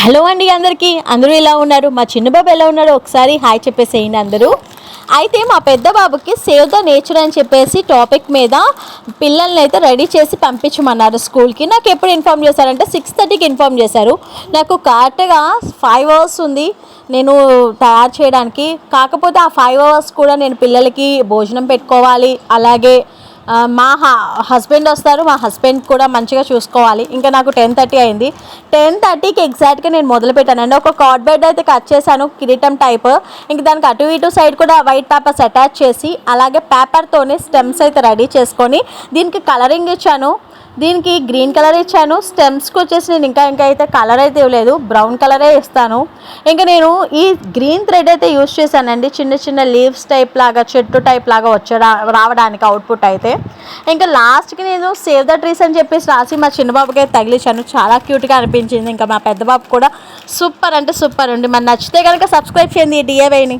Hello అండి అందరికీ. అందరూ ఎలా ఉన్నారు? మా చిన్న బాబు ఎలా ఉన్నారో ఒకసారి హాయ్ చెప్పేసేయండి అందరూ. అయితే మా పెద్ద బాబుకి సేవ్ ద నేచర్ అని చెప్పేసి టాపిక్ మీద పిల్లల్ని అయితే రెడీ చేసి పంపించమన్నారు స్కూల్కి. నాకు ఎప్పుడు ఇన్ఫామ్ చేశారంటే 6:30కి ఇన్ఫామ్ చేశారు. నాకు కరెక్ట్గా 5 అవర్స్ ఉంది నేను తయారు చేయడానికి. కాకపోతే ఆ 5 అవర్స్ కూడా నేను పిల్లలకి భోజనం పెట్టుకోవాలి, అలాగే మా హస్బెండ్ వస్తారు, మా హస్బెండ్ కూడా మంచిగా చూసుకోవాలి. ఇంకా నాకు 10:30 అయింది. 10:30కి ఎగ్జాక్ట్గా నేను మొదలు పెట్టానండి. ఒక కార్డ్ బెడ్ అయితే కట్ చేశాను, కిరీటం టైప్. ఇంక దానికి అటు ఇటు సైడ్ కూడా వైట్ పేపర్స్ అటాచ్ చేసి, అలాగే పేపర్తోనే స్టెమ్స్ అయితే రెడీ చేసుకొని దీనికి కలరింగ్ ఇచ్చాను. దీనికి గ్రీన్ కలర్ ఇచ్చాను. స్టెమ్స్కి వచ్చేసి నేను ఇంకా అయితే కలర్ అయితే ఇవ్వలేదు, బ్రౌన్ కలరే ఇస్తాను. ఇంకా నేను ఈ గ్రీన్ థ్రెడ్ అయితే యూజ్ చేశానండి, చిన్న చిన్న లీవ్స్ టైప్ లాగా, చెట్టు టైప్ లాగా రావడానికి అవుట్పుట్ అయితే. ఇంకా లాస్ట్కి నేను సేవ్ ద ట్రీస్ అని చెప్పేసి రాసి మా చిన్న బాబుకి అయితే తగిలించాను. చాలా క్యూట్గా అనిపించింది. ఇంకా మా పెద్ద బాబు కూడా సూపర్ అంటే సూపర్ అండి. మరి నచ్చితే కనుక సబ్స్క్రైబ్ చేయండి ఈ డిఏవైని.